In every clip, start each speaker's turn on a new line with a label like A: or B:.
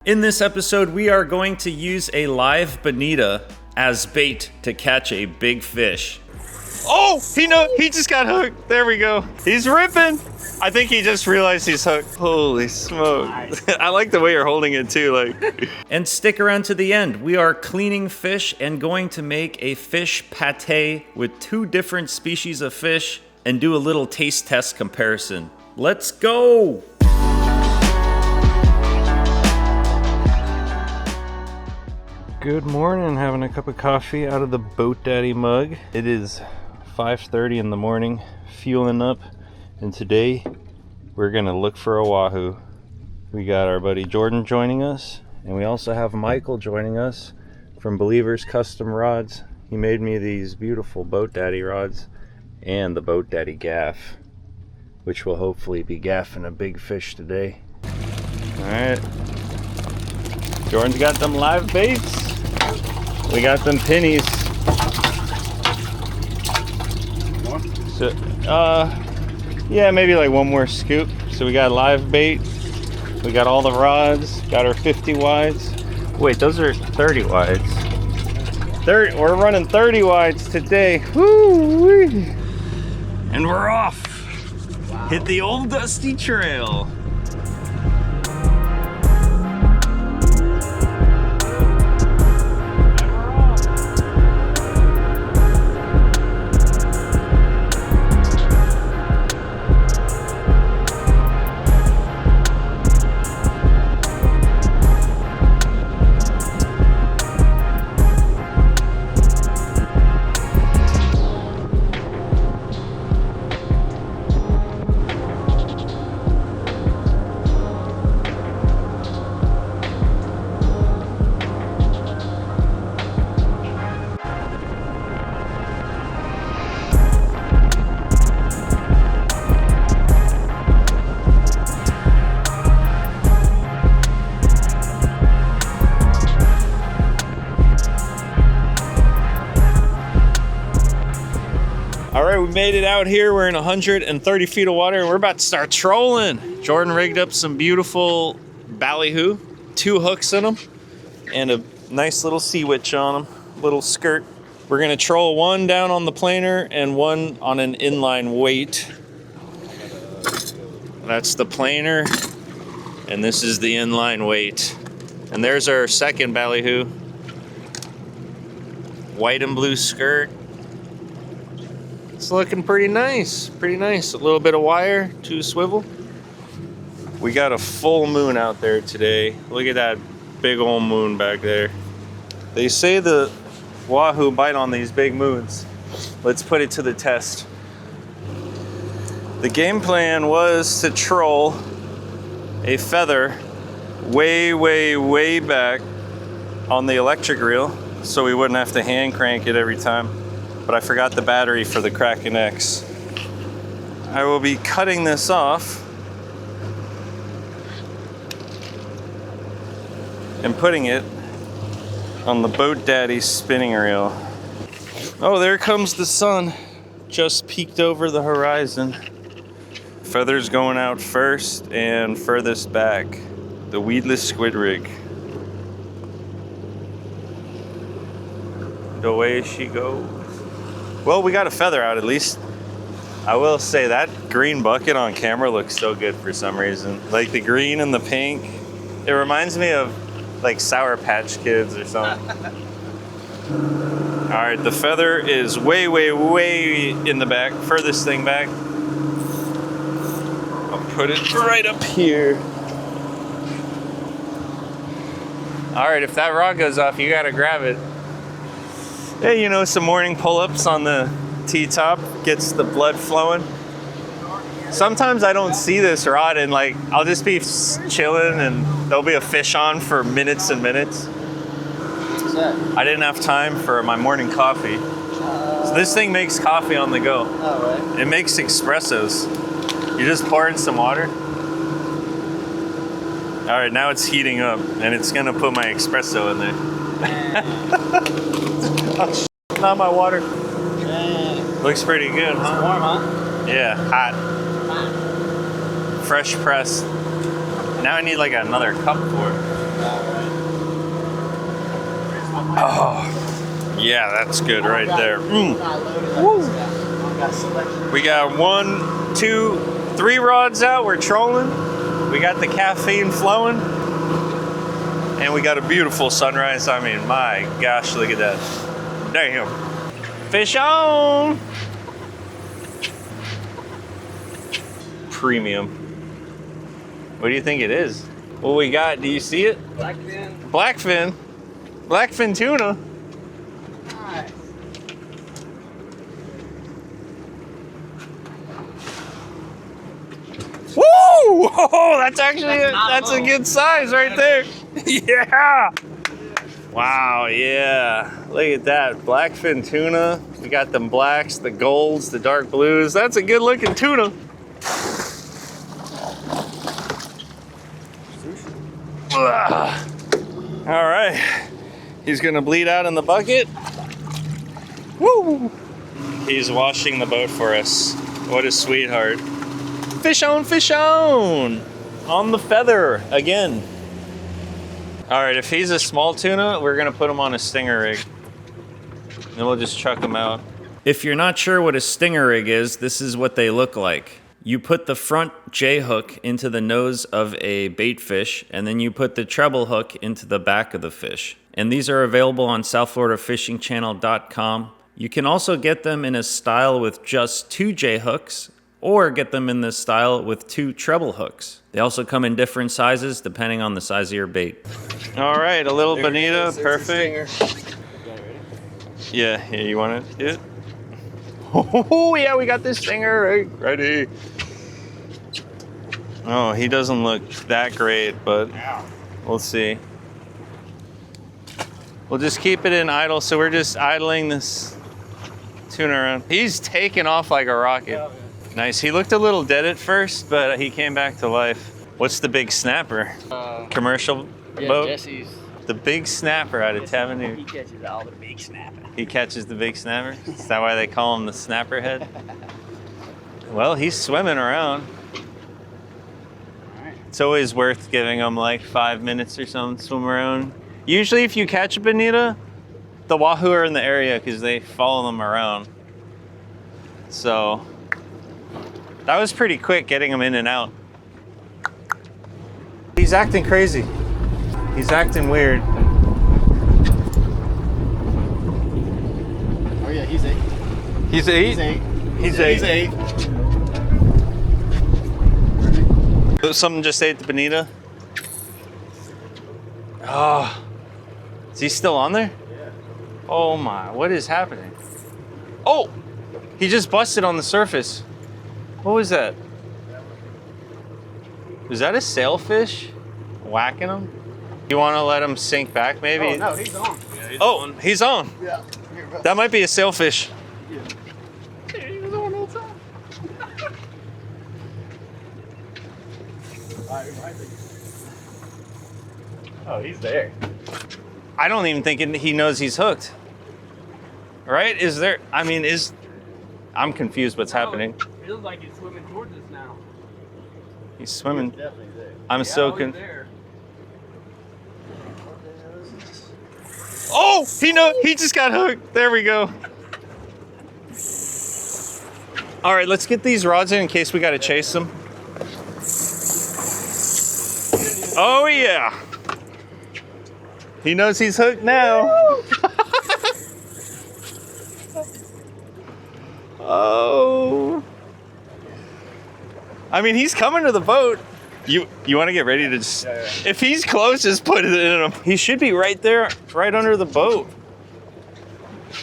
A: In this episode, we are going to use a live bonita as bait to catch a big fish.
B: Oh, he just got hooked. There we go. He's ripping. I think he just realized he's hooked. Holy smoke. I like the way you're holding it too.
A: And stick around to the end. We are cleaning fish and going to make a fish pate with 2 different species of fish and do a little taste test comparison. Let's go! Good morning, having a cup of coffee out of the Boat Daddy mug. It is 5:30 in the morning, fueling up, and today we're gonna look for a wahoo. We got our buddy Jordan joining us, and we also have Michael joining us from Believer's Custom Rods. He made me these beautiful Boat Daddy rods and the Boat Daddy gaff, which will hopefully be gaffing a big fish today. Alright, Jordan's got them live baits. We got them pennies. So, yeah, maybe like one more scoop. So we got live bait. We got all the rods. Got our 50 wides. Wait, those are 30 wides. We're running 30 wides today. Woo-wee. And we're off. Wow. Hit the old dusty trail. All right, we made it out here. We're in 130 feet of water and we're about to start trolling. Jordan rigged up some beautiful ballyhoo, 2 hooks in them, and a nice little sea witch on them, little skirt. We're gonna troll one down on the planer and one on an inline weight. That's the planer, and this is the inline weight. And there's our second ballyhoo. White and blue skirt. It's looking pretty nice, pretty nice. A little bit of wire, 2 swivel. We got a full moon out there today. Look at that big old moon back there. They say the wahoo bite on these big moons. Let's put it to the test. The game plan was to troll a feather way, way, way back on the electric reel so we wouldn't have to hand crank it every time. But I forgot the battery for the Kraken X. I will be cutting this off and putting it on the Boat Daddy spinning reel. Oh, there comes the sun. Just peeked over the horizon. Feathers going out first and furthest back. The weedless squid rig. The way she goes. Well, we got a feather out at least. I will say that green bucket on camera looks so good for some reason. Like the green and the pink. It reminds me of like Sour Patch Kids or something. All right, the feather is way, way, way in the back. Furthest thing back. I'll put it right up here. All right, if that rod goes off, you gotta grab it. Hey, you know, some morning pull-ups on the T-top gets the blood flowing. Sometimes I don't see this rod and like, I'll just be chilling and there'll be a fish on for minutes and minutes.
C: What's that?
B: I didn't have time for my morning coffee. So this thing makes coffee on the go.
C: Oh, right.
B: It makes espressos. You just pour in some water. All right, now it's heating up and it's gonna put my espresso in there. Oh, not my water.
C: Dang.
B: Looks pretty good, huh?
C: It's warm, huh?
B: Yeah, hot. Fresh press. Now I need like another cup for it.
A: Oh, yeah, that's good right there.
C: When I loaded, I just got selection.
A: We got 1, 2, 3 rods out. We're trolling. We got the caffeine flowing. And we got a beautiful sunrise. I mean, my gosh, look at that. Damn. Fish on. Premium. What do you think it is? What we got? Do you see it?
C: Blackfin.
A: Blackfin. Blackfin tuna.
C: Nice.
A: Woo! Oh, that's actually
C: That's
A: a good size right there. Yeah. Wow, yeah. Look at that. Blackfin tuna. We got them blacks, the golds, the dark blues. That's a good looking tuna. Ugh. All right. He's gonna bleed out in the bucket. Woo! He's washing the boat for us. What a sweetheart. Fish on, fish on! On the feather again. All right, if he's a small tuna, we're gonna put him on a stinger rig. Then we'll just chuck him out. If you're not sure what a stinger rig is, this is what they look like. You put the front J hook into the nose of a bait fish, and then you put the treble hook into the back of the fish. And these are available on southfloridafishingchannel.com. You can also get them in a style with just 2 J hooks, or get them in this style with 2 treble hooks. They also come in different sizes depending on the size of your bait. All right, a little bonita, perfect. Yeah, you want to do it? Oh yeah, we got this stinger right ready. Oh, he doesn't look that great, but we'll see. We'll just keep it in idle, so we're just idling this tuna around. He's taking off like a rocket. Nice. He looked a little dead at first, but he came back to life. What's the big snapper? Commercial boat?
C: Jesse's.
A: The big snapper out of Tavanagh.
C: He catches all the big snapping.
A: He catches the big snapper? Is that why they call him the snapper head? Well, he's swimming around. It's always worth giving him like 5 minutes or something to swim around. Usually if you catch a bonita, the wahoo are in the area because they follow them around. So that was pretty quick getting him in and out. He's acting crazy. He's acting weird.
C: Oh yeah, he's 8.
A: He's 8?
C: He's 8.
A: He's 8.
C: He's 8.
A: Something just ate the bonita. Oh, is he still on there?
C: Yeah.
A: Oh my, what is happening? Oh, he just busted on the surface. What was that? Was that a sailfish whacking him? You want to let him sink back maybe?
C: Oh no, he's on.
A: Oh, he's on.
C: Yeah.
A: That might be a sailfish.
C: Yeah. He was on the whole time. Oh, he's there.
A: I don't even think he knows he's hooked. Right? Is there, I mean, I'm confused what's happening.
D: It looks like he's swimming towards us now.
A: He's swimming.
C: Definitely there.
A: I'm so confused.
D: There.
A: Oh, he just got hooked. There we go. All right, let's get these rods in case we got to chase them. Oh yeah. He knows he's hooked now. Oh. I mean, he's coming to the boat. You want to get ready to just...
C: Yeah.
A: If he's close, just put it in him. He should be right there, right under the boat.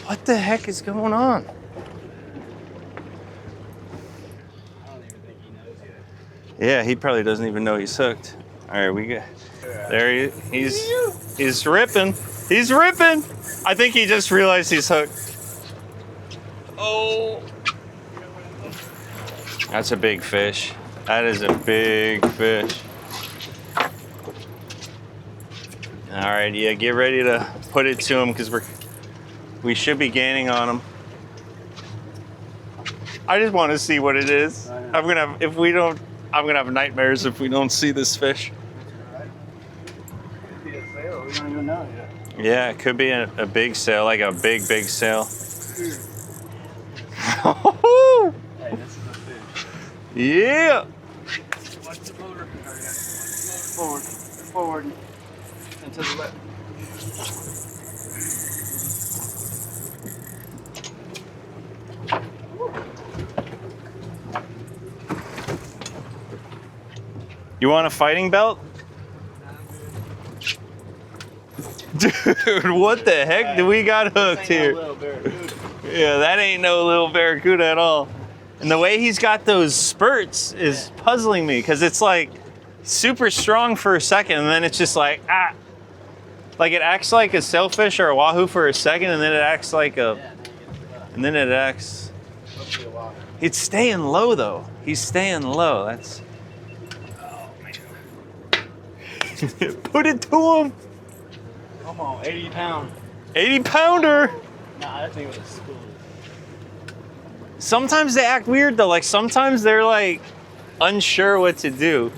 A: What the heck is going on?
C: I don't even think he knows yet.
A: Yeah, he probably doesn't even know he's hooked. All right, we got... There he's ripping. He's ripping. I think he just realized he's hooked. Oh. That's a big fish. That is a big fish. All right, yeah, get ready to put it to him because we should be gaining on him. I just want to see what it is. I'm gonna have nightmares if we don't see this fish.
C: Yes, sail. We don't even know yet.
B: Yeah, it could be a big sail, like a big sail.
C: Hey, this is a fish.
B: Yeah.
D: Watch the motor.
C: Forward. Forward. And to the left.
B: You want a fighting belt? Dude, what the heck do we got hooked here? Yeah, that ain't no little barracuda at all. And the way he's got those spurts is puzzling me because it's like super strong for a second and then it's just like, ah. Like it acts like a sailfish or a wahoo for a second and then it acts like a, and then it acts. It's staying low though. He's staying low. That's. Put it to him.
C: Come on, 80 pound.
B: 80 pounder.
C: Nah, that thing was a school.
B: Sometimes they act weird though. Like sometimes they're like unsure what to do.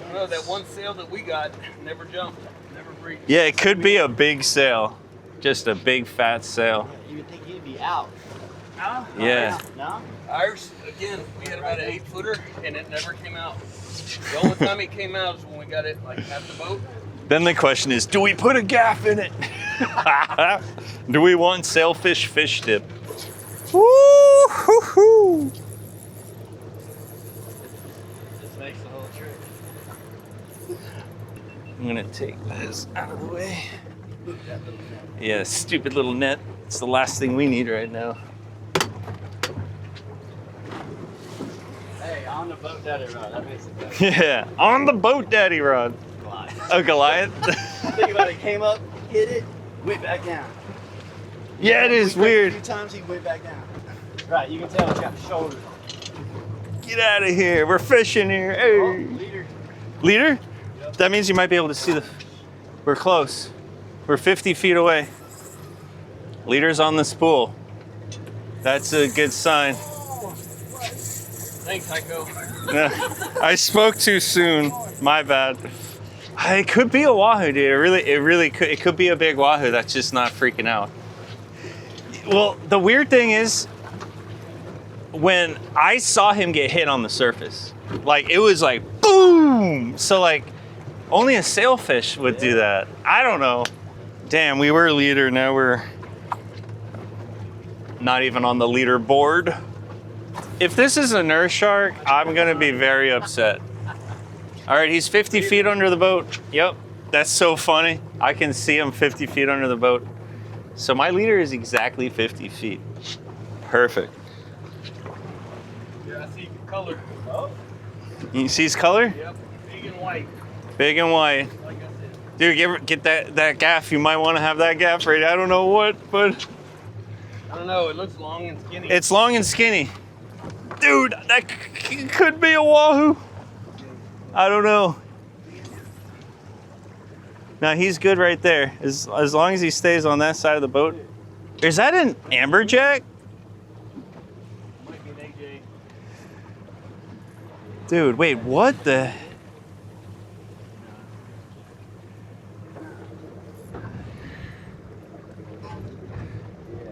D: I don't know, that one sail that we got never jumped, never breached.
B: Yeah, it could be a big sail. Just a big fat sail.
C: You would think he'd be out.
D: No?
B: Yeah.
C: No?
D: Ours, again, we had about an 8-footer and it never came out. The only time it came out is when we got it like at the boat.
B: Then the question is, do we put a gaff in it? Do we want sailfish fish dip? Woo-hoo-hoo.
C: This makes the whole trip.
B: I'm gonna take this out of the way. Yeah, stupid little net. It's the last thing we need right now.
C: Hey, on the boat daddy rod, that makes it better.
B: Yeah, on the boat daddy rod. A Goliath?
C: Think about it, came up, hit it, went back down.
B: Yeah, it is
C: We
B: weird.
C: A few times he went back down. Right, you can tell it's got the shoulders.
B: Get out of here. We're fishing here. Hey.
C: Oh, leader.
B: Leader? That means you might be able to see the. We're close. We're 50 feet away. Leader's on the spool. That's a good sign.
D: Thanks, Heiko.
B: I spoke too soon. My bad. It could be a wahoo, dude. It really could. It could be a big wahoo that's just not freaking out. Well, the weird thing is, when I saw him get hit on the surface, like it was like boom. So like, only a sailfish would do that. I don't know. Damn, we were leader. Now we're not even on the leaderboard. If this is a nurse shark, I'm gonna be very upset. All right, he's 50 feet under the boat. Yep, that's so funny. I can see him 50 feet under the boat. So my leader is exactly 50 feet. Perfect.
D: Yeah, I see color.
C: Oh,
B: You see his color?
D: Yep, big and white,
B: Big and white.
D: like I said.
B: Dude, get that gaff. You might want to have that gaff ready. I don't know what, but
D: I don't know, it looks long and skinny.
B: it's long and skinny. Dude, that could be a wahoo. I don't know. Now he's good right there. As long as he stays on that side of the boat. Is that an amberjack?
D: Might be an AJ.
B: Dude, wait, what the?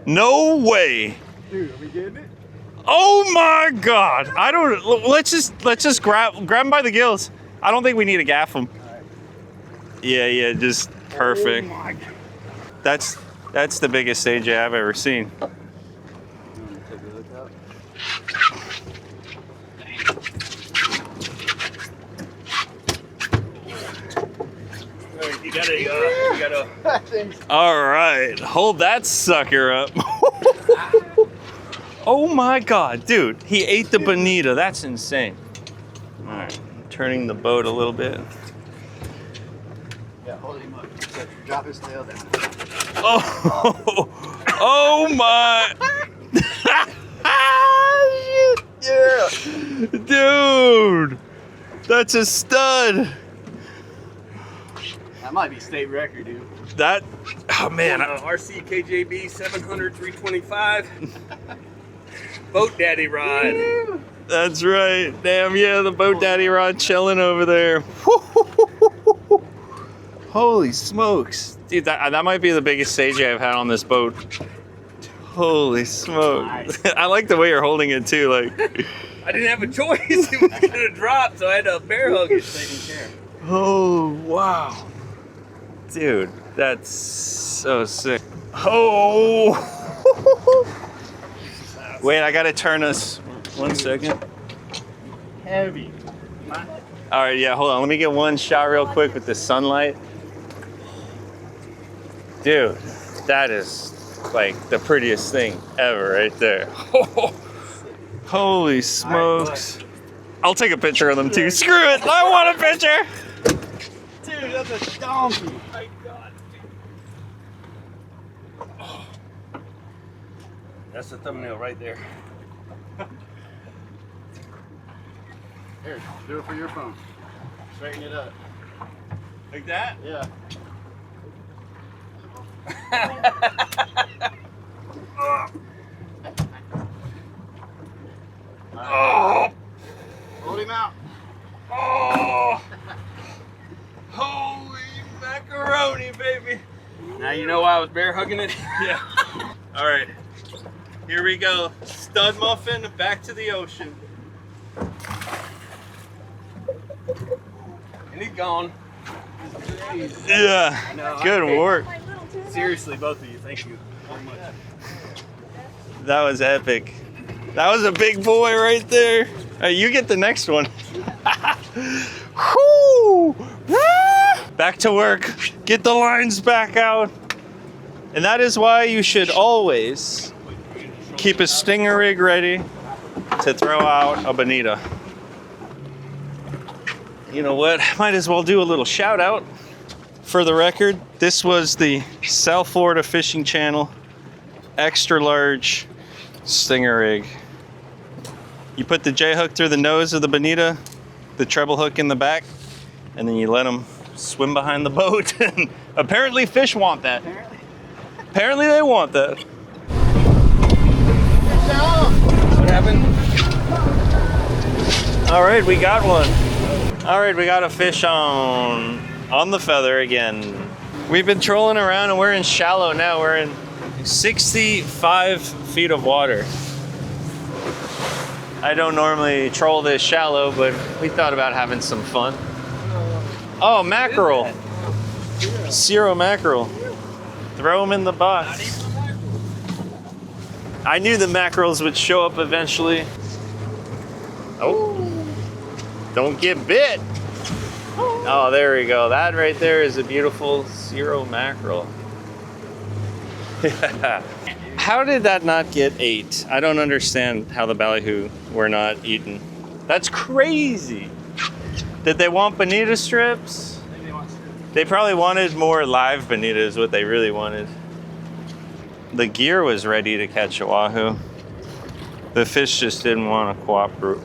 B: No way.
C: dude, are we getting it?
B: Oh my God! I don't. Let's just grab him by the gills. I don't think we need to gaff him. Yeah, just perfect.
C: Oh my God.
B: That's the biggest AJ I've ever seen.
D: You gotta.
B: All right, hold that sucker up. Oh my God, dude, he ate the bonita. That's insane. All right, turning the boat a little bit.
C: Yeah, hold him up. So drop his tail down.
B: Oh my. Yeah. Dude, that's a stud.
C: That might be state record, dude.
B: That, oh man.
D: RC KJB 700 325. Boat daddy rod.
B: That's right. Damn, yeah, the boat daddy rod chilling over there. Holy smokes. Dude, that might be the biggest sage I've had on this boat. Holy smokes. I like the way you're holding it too. Like,
D: I didn't have a choice. It was gonna drop, so I had to bear hug it.
B: oh, wow. Dude, that's so sick. Oh. Wait, I gotta turn us 1 second.
C: Heavy.
B: All right, yeah, hold on. Let me get one shot real quick with the sunlight. Dude, that is like the prettiest thing ever right there. Holy smokes. I'll take a picture of them too. Screw it, I want a picture.
C: Dude, that's a donkey.
D: My God. Oh. That's the thumbnail right there.
C: Here, do it for your phone. Straighten it up.
B: Like that?
C: Yeah.
B: Oh,
C: Hold him out.
B: oh. Holy macaroni, baby.
D: Now you know why I was bear hugging it?
B: Yeah. All right, here we go. Stud muffin, back to the ocean.
D: And he's gone.
B: Yeah, good work.
C: Seriously, both of you, thank you very much.
B: That was epic. That was a big boy right there. You get the next one. Whoo! Back to work. Get the lines back out. And that is why you should always keep a stinger rig ready to throw out a bonita. You know what? Might as well do a little shout out. For the record, this was the South Florida Fishing Channel extra large stinger rig. You put the J-hook through the nose of the bonita, the treble hook in the back, and then you let them swim behind the boat. And apparently fish want that. Apparently they want that.
D: What happened?
B: All right, we got one. All right, we got a fish on the feather again. We've been trolling around and we're in shallow now. We're in 65 feet of water. I don't normally troll this shallow, but we thought about having some fun. Oh, mackerel. Zero mackerel. Throw them in the box. I knew the mackerels would show up eventually. Oh, don't get bit. Oh, there we go. That right there is a beautiful zero mackerel. How did that not get ate? I don't understand how the ballyhoo were not eaten. That's crazy. Did they want bonita strips? They probably wanted more live bonita is what they really wanted. The gear was ready to catch a wahoo. The fish just didn't want to cooperate.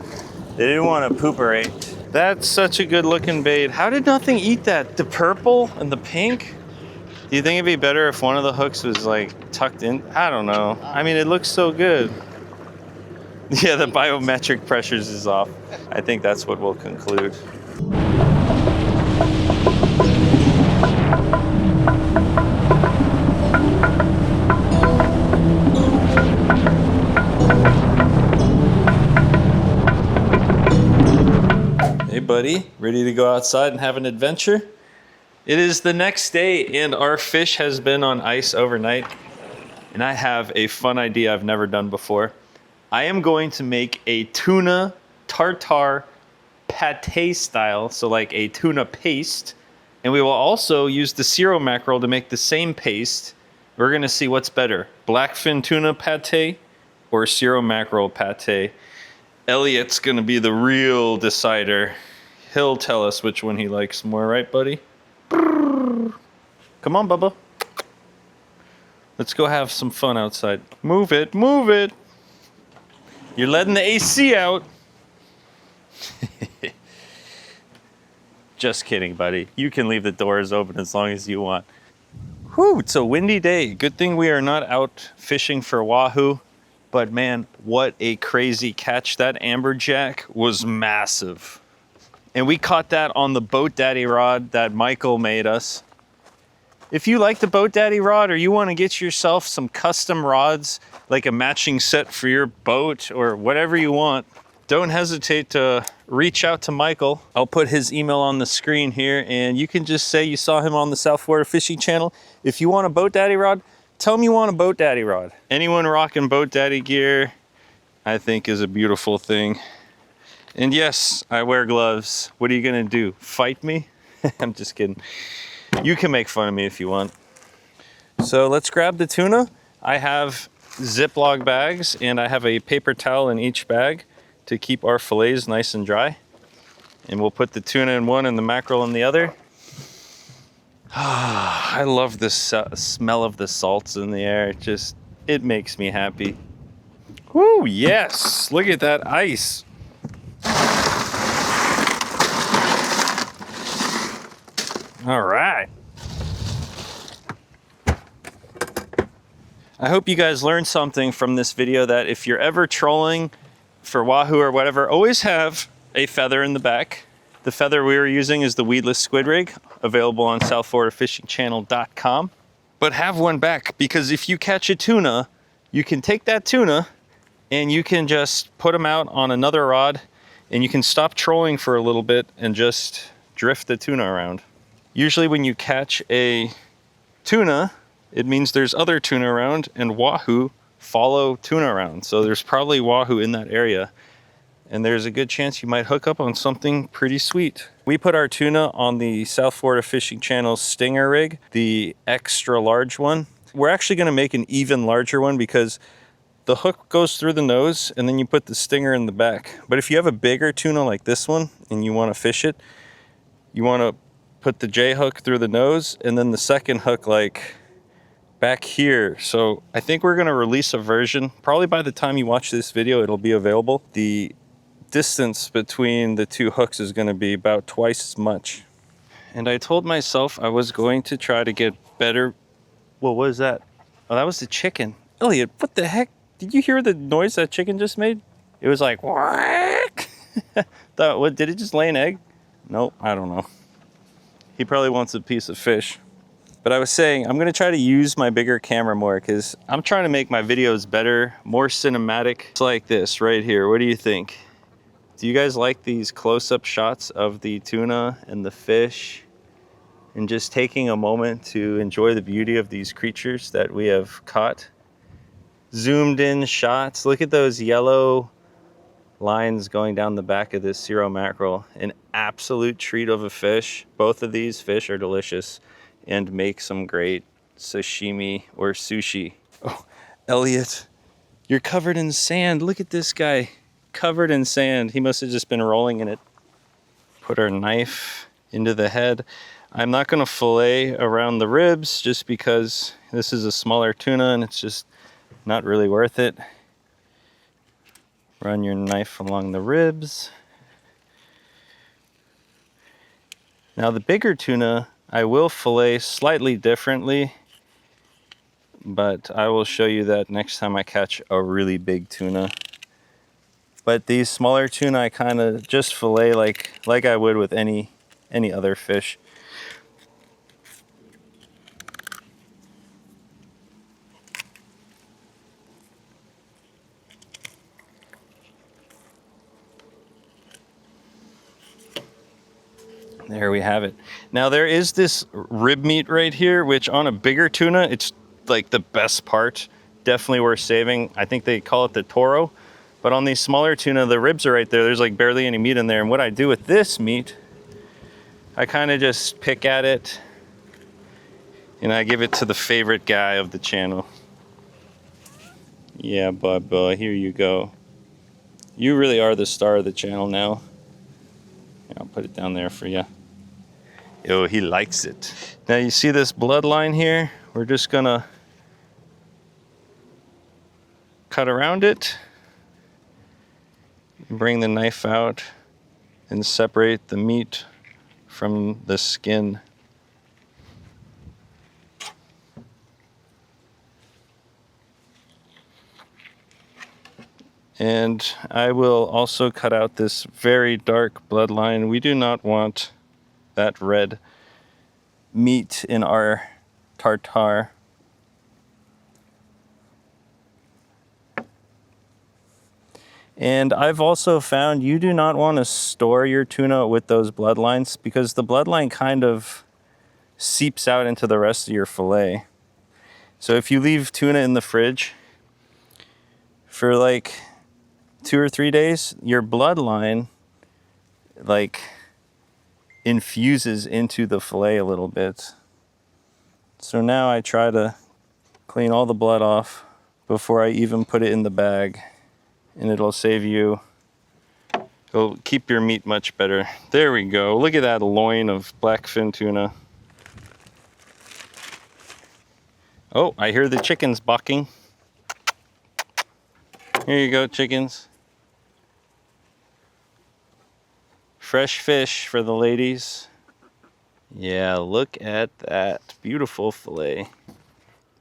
B: They didn't want to pooperate. That's such a good looking bait. How did nothing eat that? The purple and the pink? Do you think it'd be better if one of the hooks was like tucked in? I don't know. I mean, it looks so good. Yeah, the biometric pressures is off. I think that's what we'll conclude. Hey buddy, ready to go outside and have an adventure? It is the next day and our fish has been on ice overnight. And I have a fun idea I've never done before. I am going to make a tuna tartare pate style, so like a tuna paste. And we will also use the zero mackerel to make the same paste. We're gonna see what's better, blackfin tuna pate or zero mackerel pate. Elliot's gonna be the real decider. He'll tell us which one he likes more, right, buddy? Come on, Bubba. Let's go have some fun outside. Move it, move it. You're letting the AC out. Just kidding, buddy. You can leave the doors open as long as you want. Whew, it's a windy day. Good thing we are not out fishing for wahoo. But man, what a crazy catch. That amberjack was massive. And we caught that on the boat daddy rod that Michael made us.
A: If you like the Boat Daddy rod, or you want to get yourself some custom rods, like a matching set for your boat or whatever you want, don't hesitate to reach out to Michael. I'll put his email on the screen here, and you can just say you saw him on the South Florida Fishing Channel. If you want a Boat Daddy rod, tell him you want a Boat Daddy rod. Anyone rocking Boat Daddy gear, I think, is a beautiful thing. And yes, I wear gloves. What are you gonna do? Fight me? I'm just kidding. You can make fun of me if you want. So let's grab the tuna. I have Ziploc bags, and I have a paper towel in each bag to keep our fillets nice and dry. And we'll put the tuna in one and the mackerel in the other. I love the smell of the salts in the air. It makes me happy. Woo, yes, look at that ice. All right. I hope you guys learned something from this video, that if you're ever trolling for wahoo or whatever, always have a feather in the back. The feather we were using is the weedless squid rig, available on southfloridafishingchannel.com. But have one back, because if you catch a tuna, you can take that tuna and you can just put them out on another rod, and you can stop trolling for a little bit and just drift the tuna around. Usually when you catch a tuna, it means there's other tuna around, and wahoo follow tuna around. So there's probably wahoo in that area, and there's a good chance you might hook up on something pretty sweet. We put our tuna on the South Florida Fishing Channel Stinger rig, the extra large one. We're actually gonna make an even larger one, because the hook goes through the nose and then you put the stinger in the back. But if you have a bigger tuna like this one and you wanna fish it, you wanna put the J hook through the nose and then the second hook like back here. So I think we're gonna release a version, probably by the time you watch this video, it'll be available. The distance between the two hooks is gonna be about twice as much. And I told myself I was going to try to get better. What was that? Oh, that was the chicken. Elliot, what the heck? Did you hear the noise that chicken just made? It was like, whack. What, did it just lay an egg? Nope, I don't know. He probably wants a piece of fish. But I was saying, I'm gonna try to use my bigger camera more, because I'm trying to make my videos better, more cinematic. It's like this right here. What do you think? Do you guys like these close-up shots of the tuna and the fish, and just taking a moment to enjoy the beauty of these creatures that we have caught? Zoomed in shots. Look at those yellow lines going down the back of this Zero mackerel. An absolute treat of a fish. Both of these fish are delicious and make some great sashimi or sushi. Oh, Elliot, you're covered in sand. Look at this guy, covered in sand. He must have just been rolling in it. Put our knife into the head. I'm not gonna fillet around the ribs, just because this is a smaller tuna and it's just not really worth it. Run your knife along the ribs. Now the bigger tuna, I will fillet slightly differently, but I will show you that next time I catch a really big tuna. But these smaller tuna, I kind of just fillet like I would with any other fish. There we have it. Now there is this rib meat right here, which on a bigger tuna, it's like the best part. Definitely worth saving. I think they call it the toro. But on these smaller tuna, the ribs are right there. There's like barely any meat in there. And what I do with this meat, I kind of just pick at it and I give it to the favorite guy of the channel. Yeah, Bubba, here you go. You really are the star of the channel now. I'll put it down there for you. Oh, he likes it. Now you see this bloodline here? We're just gonna cut around it, bring the knife out, and separate the meat from the skin. And I will also cut out this very dark bloodline. We do not want that red meat in our
B: tartare. And I've also found you do not want to store your tuna with those bloodlines because the bloodline kind of seeps out into the rest of your fillet. So if you leave tuna in the fridge for like 2 or 3 days, your bloodline like infuses into the fillet a little bit. So now I try to clean all the blood off before I even put it in the bag. And it'll save you, it'll keep your meat much better. There we go. Look at that loin of blackfin tuna. Oh, I hear the chickens bucking. Here you go, chickens. Fresh fish for the ladies. Yeah, look at that beautiful fillet.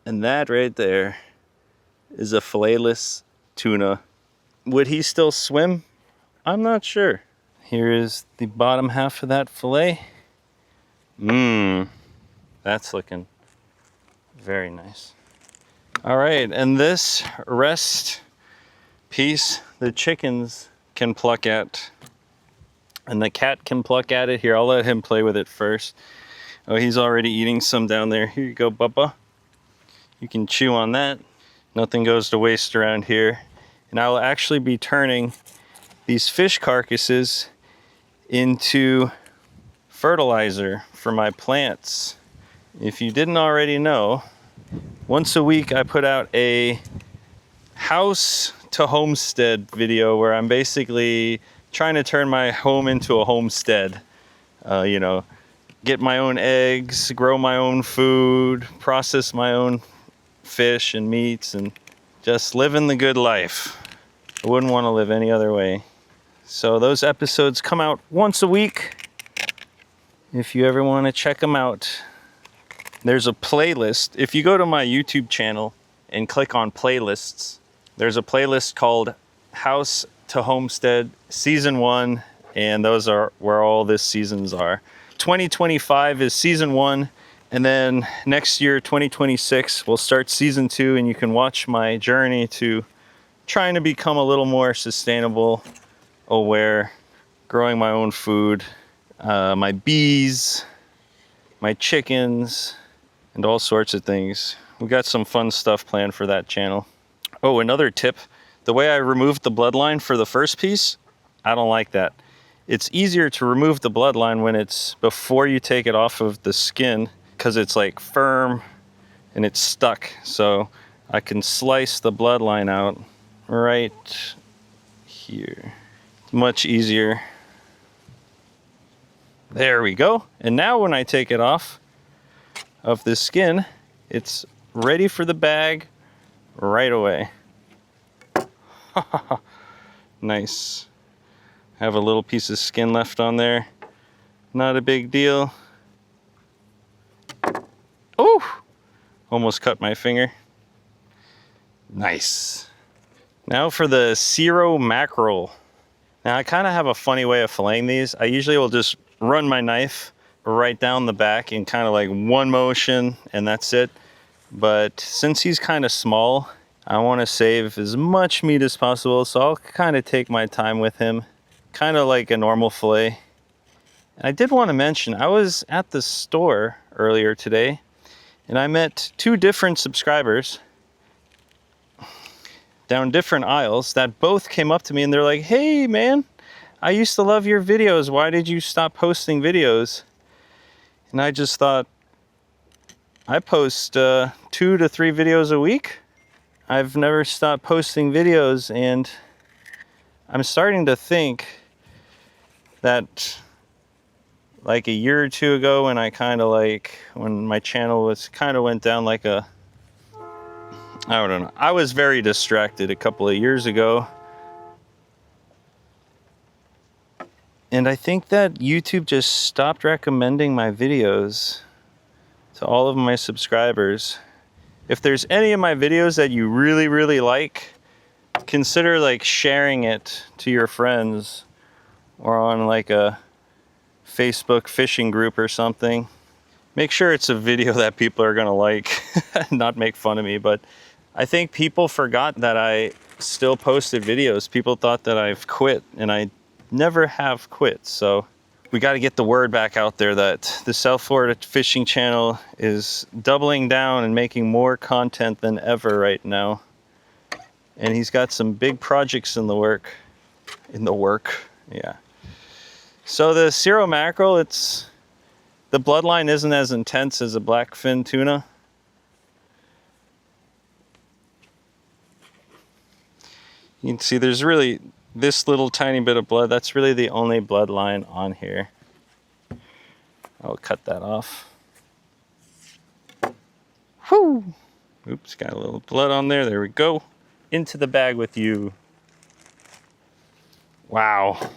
B: And that right there is a filletless tuna. Would he still swim? I'm not sure. Here is the bottom half of that fillet. That's looking very nice. All right, and this rest piece, the chickens can pluck at, and the cat can pluck at it. Here, I'll let him play with it first. Oh, he's already eating some down there. Here you go, Bubba. You can chew on that. Nothing goes to waste around here. And I will actually be turning these fish carcasses into fertilizer for my plants. If you didn't already know, once a week I put out a house to homestead video where I'm basically trying to turn my home into a homestead. You know, get my own eggs, grow my own food, process my own fish and meats, and just living the good life. I wouldn't want to live any other way. So those episodes come out once a week. If you ever want to check them out, there's a playlist. If you go to my YouTube channel and click on playlists, there's a playlist called House to Homestead Season 1, and those are where all this seasons are. 2025 is Season 1, and then next year, 2026, we'll start Season 2, and you can watch my journey to trying to become a little more sustainable, aware, growing my own food, my bees, my chickens, and all sorts of things. We got some fun stuff planned for that channel. Oh, another tip, the way I removed the bloodline for the first piece, I don't like that. It's easier to remove the bloodline when it's before you take it off of the skin, because it's like firm and it's stuck. So I can slice the bloodline out right here. Much easier. There we go. And now when I take it off of the skin, it's ready for the bag right away. Nice. Have a little piece of skin left on there. Not a big deal. Oh! Almost cut my finger. Nice. Now for the Zero mackerel. Now I kind of have a funny way of filleting these. I usually will just run my knife right down the back in kind of like one motion and that's it. But since he's kind of small, I want to save as much meat as possible, so I'll kind of take my time with him, kind of like a normal fillet. And I did want to mention, I was at the store earlier today and I met 2 different subscribers down different aisles that both came up to me and they're like, hey man, I used to love your videos. Why did you stop posting videos? And I just thought, I post 2 to 3 videos a week. I've never stopped posting videos, and I'm starting to think that like a year or 2 ago when I kind of like, when my channel was kind of went down like a, I don't know. I was very distracted a couple of years ago. And I think that YouTube just stopped recommending my videos to all of my subscribers. If there's any of my videos that you really, really like, consider like sharing it to your friends or on like a Facebook fishing group or something.
A: make sure it's a video that people are gonna like, not make fun of me. But I think people forgot that I still posted videos. People thought that I've quit, and I never have quit. So we got to get the word back out there that the South Florida Fishing Channel is doubling down and making more content than ever right now. And he's got some big projects in the work. Yeah. So the Cirro mackerel, the bloodline isn't as intense as a blackfin tuna. You can see there's really this little tiny bit of blood. That's really the only bloodline on here. I'll cut that off. Whew. Oops, got a little blood on there. There we go. Into the bag with you. Wow.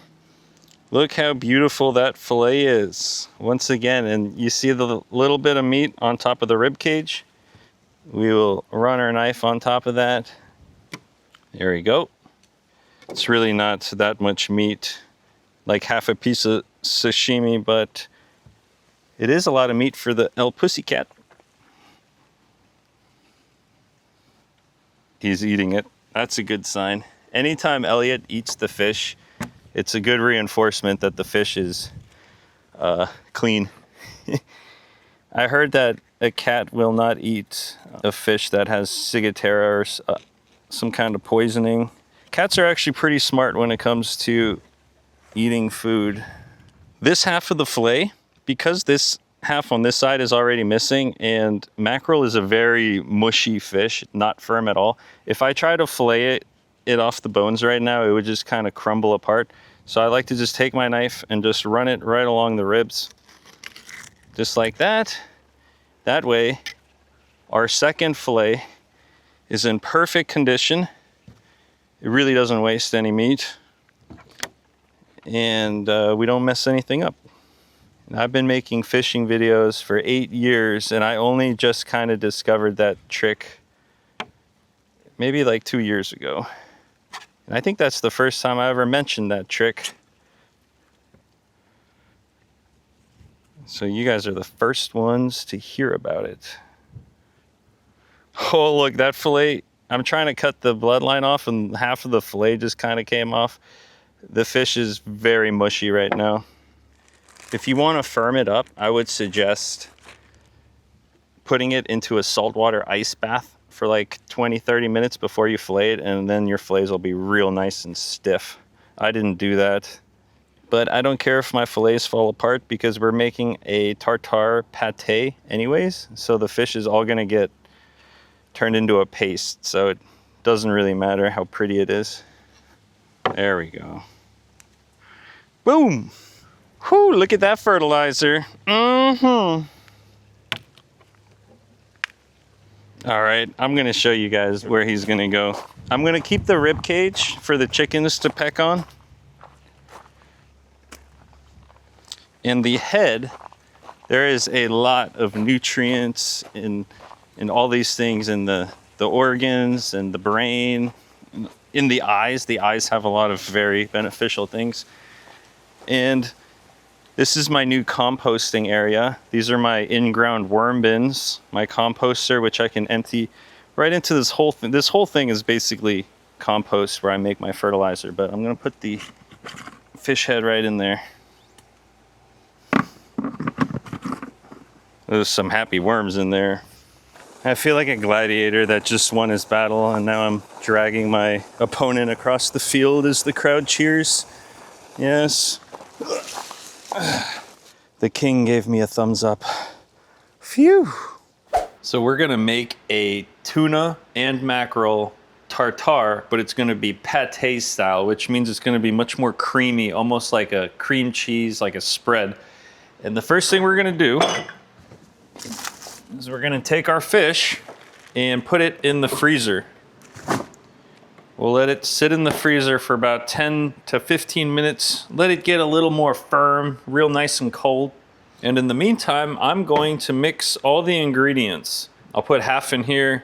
A: Look how beautiful that fillet is. Once again, and you see the little bit of meat on top of the rib cage? We will run our knife on top of that. There we go. It's really not that much meat, like half a piece of sashimi, but it is a lot of meat for the El Pussycat. He's eating it. That's a good sign. Anytime Elliot eats the fish, it's a good reinforcement that the fish is clean. I heard that a cat will not eat a fish that has ciguatera or some kind of poisoning. Cats are actually pretty smart when it comes to eating food. This half of the fillet, because this half on this side is already missing, and mackerel is a very mushy fish, not firm at all. If I try to fillet it off the bones right now, it would just kind of crumble apart. So I like to just take my knife and just run it right along the ribs. Just like that. That way, our second fillet is in perfect condition. It really doesn't waste any meat, and we don't mess anything up. And I've been making fishing videos for 8 years, and I only just kind of discovered that trick maybe like 2 years ago. And I think that's the first time I ever mentioned that trick. So you guys are the first ones to hear about it. Oh, look, that fillet. I'm trying to cut the bloodline off, and half of the fillet just kind of came off. The fish is very mushy right now. If you want to firm it up, I would suggest putting it into a saltwater ice bath for like 20-30 minutes before you fillet it, and then your fillets will be real nice and stiff. I didn't do that, but I don't care if my fillets fall apart because we're making a tartare pate anyways, so the fish is all gonna get turned into a paste, so it doesn't really matter how pretty it is. There we go. Boom! Whew, look at that fertilizer. All right, I'm gonna show you guys where he's gonna go. I'm gonna keep the rib cage for the chickens to peck on. In the head, there is a lot of nutrients in all these things, in the organs and the brain. In the eyes have a lot of very beneficial things. And this is my new composting area. These are my in-ground worm bins, my composter, which I can empty right into this whole thing. This whole thing is basically compost where I make my fertilizer, but I'm gonna put the fish head right in there. There's some happy worms in there. I feel like a gladiator that just won his battle, and now I'm dragging my opponent across the field as the crowd cheers. Yes. The king gave me a thumbs up. Phew. So we're gonna make a tuna and mackerel tartare, but it's gonna be pate style, which means it's gonna be much more creamy, almost like a cream cheese, like a spread. And the first thing we're gonna do is we're gonna take our fish and put it in the freezer. We'll let it sit in the freezer for about 10 to 15 minutes. Let it get a little more firm, real nice and cold. And in the meantime, I'm going to mix all the ingredients. I'll put half in here,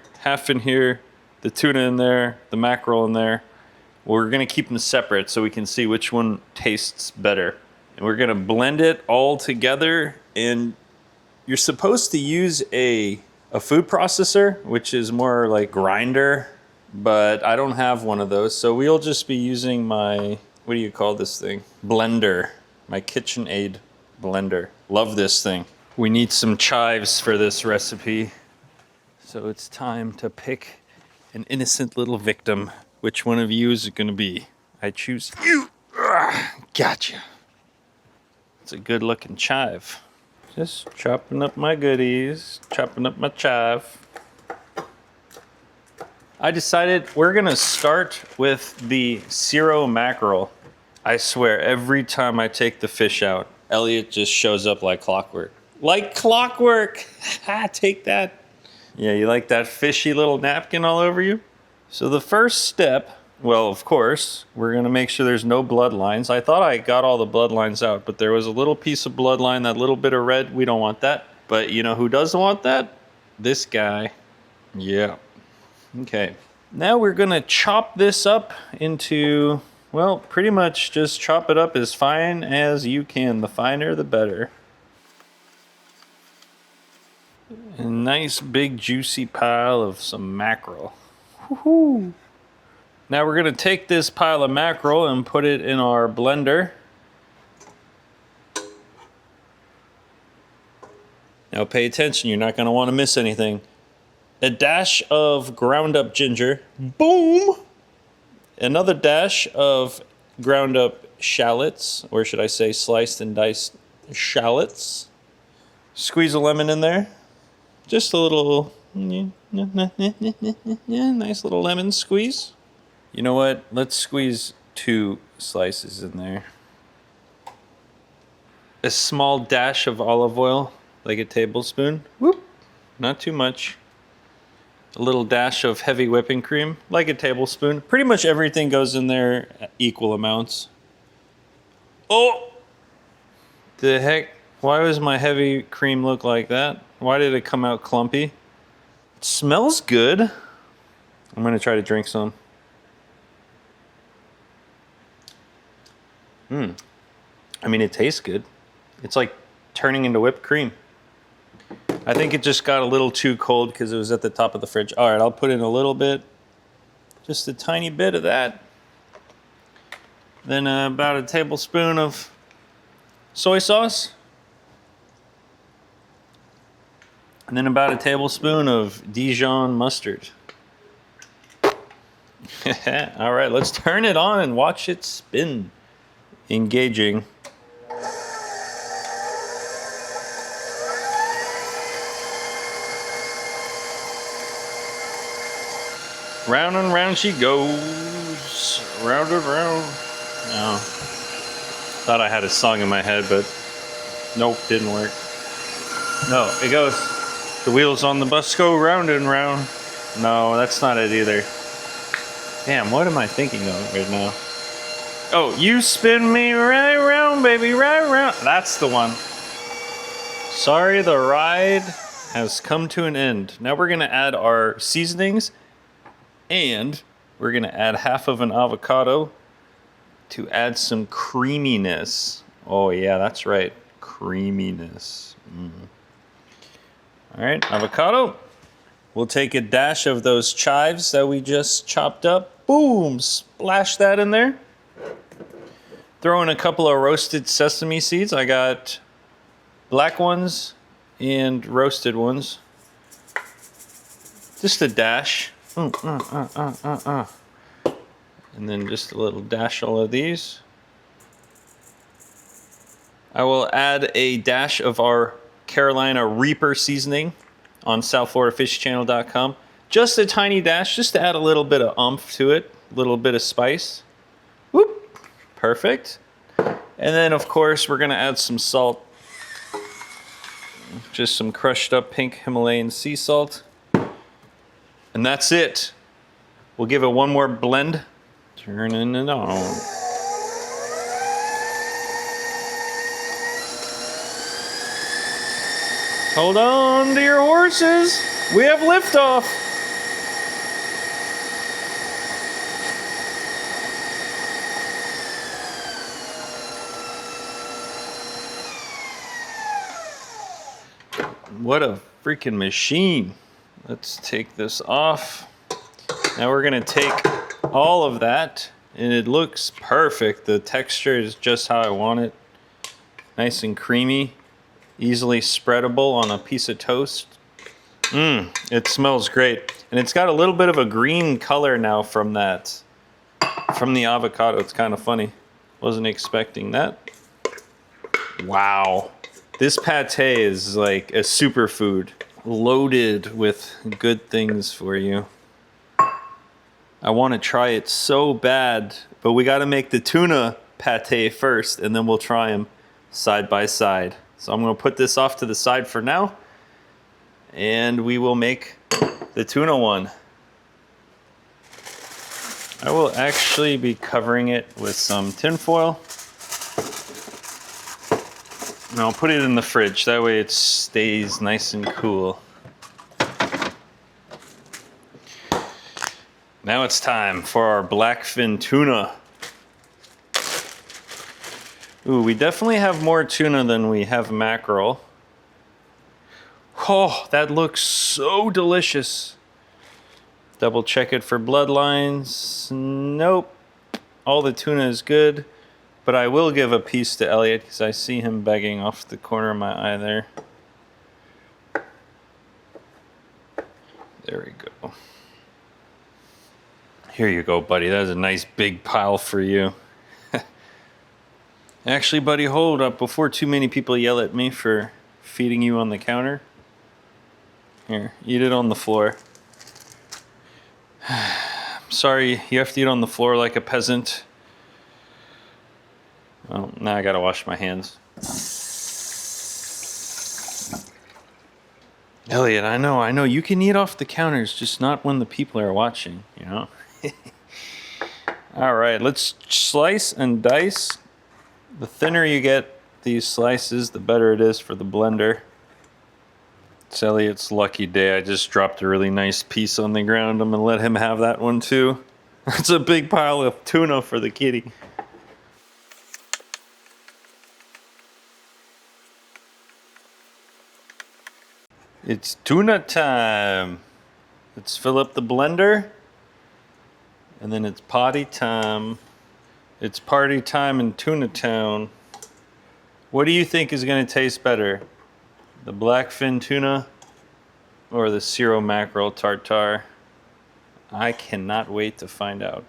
A: the tuna in there, the mackerel in there. We're gonna keep them separate so we can see which one tastes better. And we're gonna blend it all together and You're supposed to use a food processor, which is more like grinder, but I don't have one of those. So we'll just be using my, what do you call this thing? Blender, my KitchenAid blender. Love this thing. We need some chives for this recipe. So it's time to pick an innocent little victim. Which one of you is it gonna be? I choose you. Gotcha. It's a good looking chive. Just chopping up my goodies, chopping up my chive. I decided we're gonna start with the Zero mackerel. I swear, every time I take the fish out, Elliot just shows up like clockwork. Like clockwork! Take that. Yeah, you like that fishy little napkin all over you? So the first step, well, of course, we're gonna make sure there's no bloodlines. I thought I got all the bloodlines out, but there was a little piece of bloodline, that little bit of red. We don't want that. But you know who doesn't want that? This guy. Yeah. Okay. Now we're gonna chop this up into, well, pretty much just chop it up as fine as you can. The finer, the better. A nice big juicy pile of some mackerel. Woohoo! Now we're gonna take this pile of mackerel and put it in our blender. Now pay attention, you're not gonna wanna miss anything. A dash of ground up ginger. Boom! Another dash of ground up shallots, or should I say sliced and diced shallots. Squeeze a lemon in there. Just a little, nice little lemon squeeze. You know what? Let's squeeze 2 slices in there. A small dash of olive oil, like a tablespoon. Whoop! Not too much. A little dash of heavy whipping cream, like a tablespoon. Pretty much everything goes in there at equal amounts. Oh! The heck? Why does my heavy cream look like that? Why did it come out clumpy? It smells good. I'm gonna try to drink some. I mean, it tastes good. It's like turning into whipped cream. I think it just got a little too cold because it was at the top of the fridge. All right, I'll put in a little bit, just a tiny bit of that. Then about a tablespoon of soy sauce. And then about a tablespoon of Dijon mustard. All right, let's turn it on and watch it spin. Engaging. Round and round she goes. Round and round. No. Thought I had a song in my head, but nope, didn't work. No, it goes. The wheels on the bus go round and round. No, that's not it either. Damn, what am I thinking of right now? Oh, you spin me right round, baby, right round. That's the one. Sorry, the ride has come to an end. Now we're gonna add our seasonings, and we're gonna add half of an avocado to add some creaminess. Oh yeah, that's right, creaminess. All right, avocado. We'll take a dash of those chives that we just chopped up. Boom, splash that in there. Throw in a couple of roasted sesame seeds. I got black ones and roasted ones. Just a dash. And then just a little dash all of these. I will add a dash of our Carolina Reaper seasoning on southfloridafishchannel.com. Just a tiny dash, just to add a little bit of oomph to it, a little bit of spice. Whoop, perfect. And then of course we're gonna add some salt. Just some crushed up pink Himalayan sea salt. And that's it. We'll give it one more blend. Turning it on. Hold on to your horses. We have liftoff. What a freaking machine. Let's take this off. Now we're gonna take all of that, and it looks perfect. The texture is just how I want it. Nice and creamy, easily spreadable on a piece of toast. It smells great. And it's got a little bit of a green color now from that, from the avocado. It's kind of funny. Wasn't expecting that. Wow. This pate is like a superfood, loaded with good things for you. I want to try it so bad, but we got to make the tuna pate first, and then we'll try them side by side. So I'm going to put this off to the side for now, and we will make the tuna one. I will actually be covering it with some tin foil. And I'll put it in the fridge, that way it stays nice and cool. Now it's time for our blackfin tuna. Ooh, we definitely have more tuna than we have mackerel. Oh, that looks so delicious. Double check it for bloodlines. Nope. All the tuna is good. But I will give a piece to Elliot because I see him begging off the corner of my eye there. There we go. Here you go, buddy. That is a nice big pile for you. Actually, buddy, hold up before too many people yell at me for feeding you on the counter. Here, eat it on the floor. Sorry, you have to eat on the floor like a peasant. Oh, now I gotta wash my hands. Elliot, I know, you can eat off the counters, just not when the people are watching, you know? All right, let's slice and dice. The thinner you get these slices, the better it is for the blender. It's Elliot's lucky day. I just dropped a really nice piece on the ground. I'm gonna let him have that one too. That's a big pile of tuna for the kitty. It's tuna time. Let's fill up the blender. And then it's potty time. It's party time in Tuna Town. What do you think is going to taste better? The blackfin tuna or the Ciro mackerel tartare? I cannot wait to find out.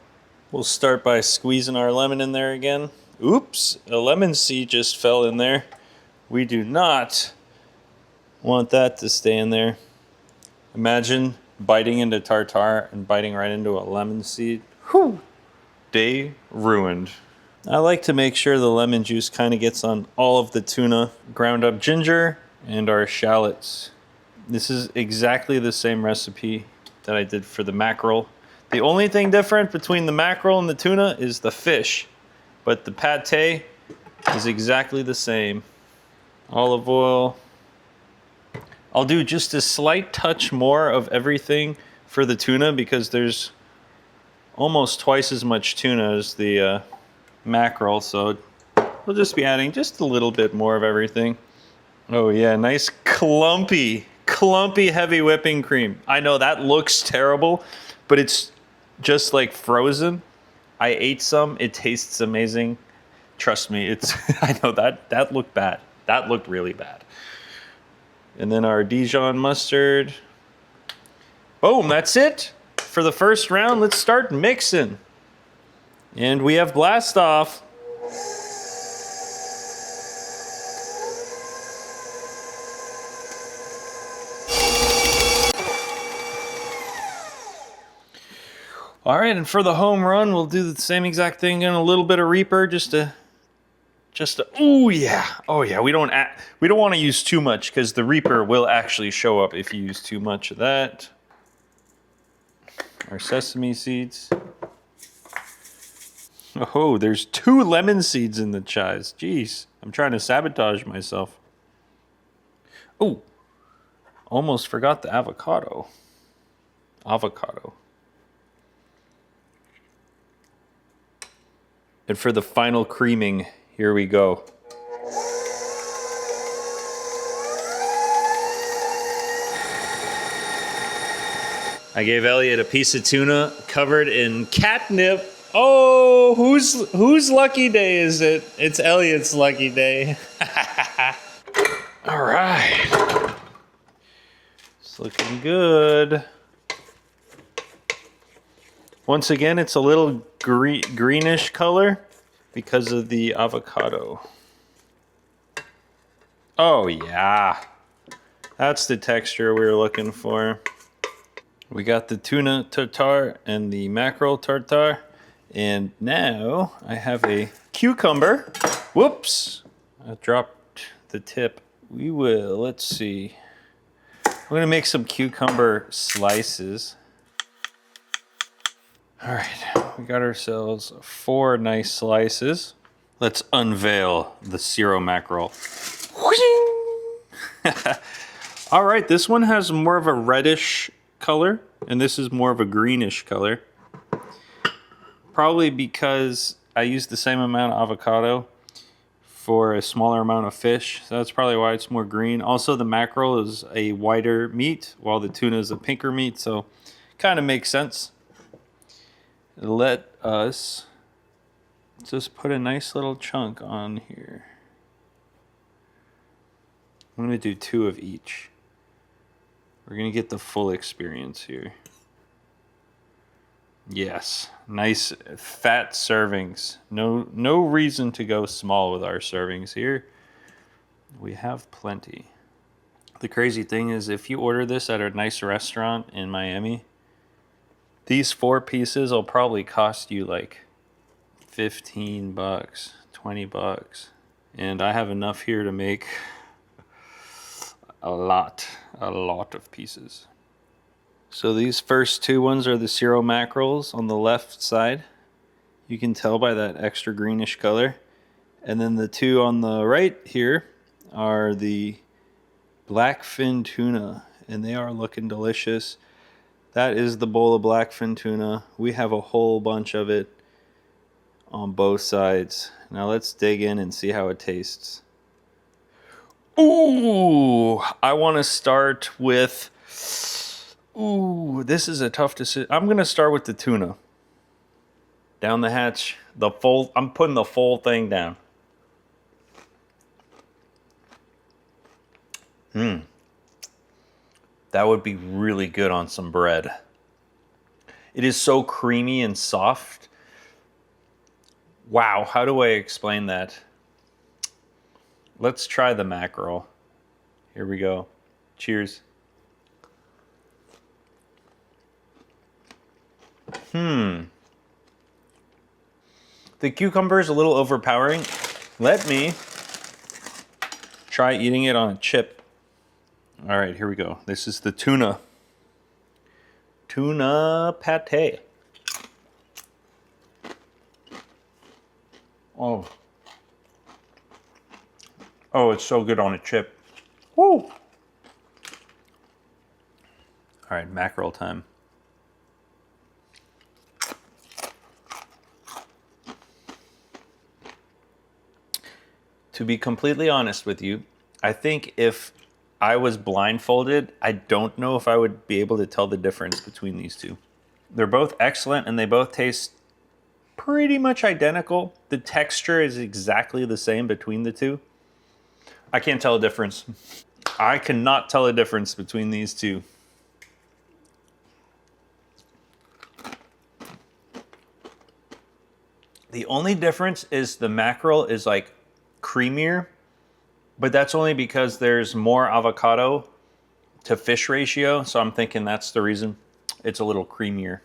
A: We'll start by squeezing our lemon in there again. Oops, a lemon seed just fell in there. We do not want that to stay in there. Imagine biting into tartare and biting right into a lemon seed. Whew. Day ruined. I like to make sure the lemon juice kind of gets on all of the tuna. Ground up ginger and our shallots. This is exactly the same recipe that I did for the mackerel. The only thing different between the mackerel and the tuna is the fish, but the pate is exactly the same. Olive oil. I'll do just a slight touch more of everything for the tuna because there's almost twice as much tuna as the mackerel, so we'll just be adding just a little bit more of everything. Oh yeah, nice clumpy heavy whipping cream. I know that looks terrible, but it's just like frozen. I ate some, it tastes amazing. Trust me, it's I know that looked bad. That looked really bad. And then our Dijon mustard. Boom, that's it. For the first round, let's start mixing. And we have blast off. All right, and for the home run, we'll do the same exact thing in a little bit of Reaper, just to, oh yeah, we don't want to use too much because the Reaper will actually show up if you use too much of that. Our sesame seeds. Oh, there's 2 lemon seeds in the chives. Jeez, I'm trying to sabotage myself. Oh, almost forgot the avocado. And for the final creaming, here we go.
B: I gave Elliot a piece of tuna covered in catnip. Oh, whose lucky day is it? It's Elliot's lucky day. All right. It's looking good. Once again, it's a little greenish color because of the avocado. Oh yeah, that's the texture we were looking for. We got the tuna tartare and the mackerel tartare. And now I have a cucumber. Whoops, I dropped the tip. We will, let's see. We're gonna make some cucumber slices. All right, we got ourselves 4 nice slices. Let's unveil the Ciro mackerel. All right, this one has more of a reddish color, and this is more of a greenish color. Probably because I used the same amount of avocado for a smaller amount of fish, so that's probably why it's more green. Also, the mackerel is a whiter meat, while the tuna is a pinker meat, so kind of makes sense. Let us just put a nice little chunk on here. I'm gonna do 2 of each. We're gonna get the full experience here. Yes, nice fat servings. No reason to go small with our servings here. We have plenty. The crazy thing is, if you order this at a nice restaurant in Miami, these 4 pieces will probably cost you like 15 bucks, 20 bucks. And I have enough here to make a lot of pieces. So these first 2 ones are the Ciro mackerels on the left side. You can tell by that extra greenish color. And then the 2 on the right here are the blackfin tuna, and they are looking delicious. That is the bowl of blackfin tuna. We have a whole bunch of it on both sides. Now let's dig in and see how it tastes. Ooh, I want to start with, this is a tough decision. I'm going to start with the tuna. Down the hatch, I'm putting the full thing down. That would be really good on some bread. It is so creamy and soft. Wow, how do I explain that? Let's try the mackerel. Here we go. Cheers. The cucumber is a little overpowering. Let me try eating it on a chip. All right, here we go. This is the tuna. Tuna pate. Oh, it's so good on a chip. Woo! All right, mackerel time. To be completely honest with you, I think if I was blindfolded, I don't know if I would be able to tell the difference between these 2. They're both excellent and they both taste pretty much identical. The texture is exactly the same between the 2. I can't tell a difference. I cannot tell a difference between these 2. The only difference is the mackerel is like creamier, but that's only because there's more avocado to fish ratio, so I'm thinking that's the reason it's a little creamier.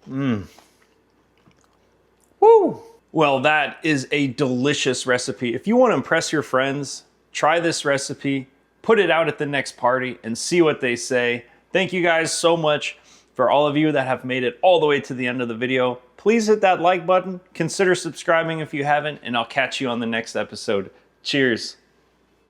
B: Woo! Well, that is a delicious recipe. If you want to impress your friends, try this recipe, put it out at the next party, and see what they say. Thank you guys so much for all of you that have made it all the way to the end of the video. Please hit that like button, consider subscribing if you haven't, and I'll catch you on the next episode. Cheers.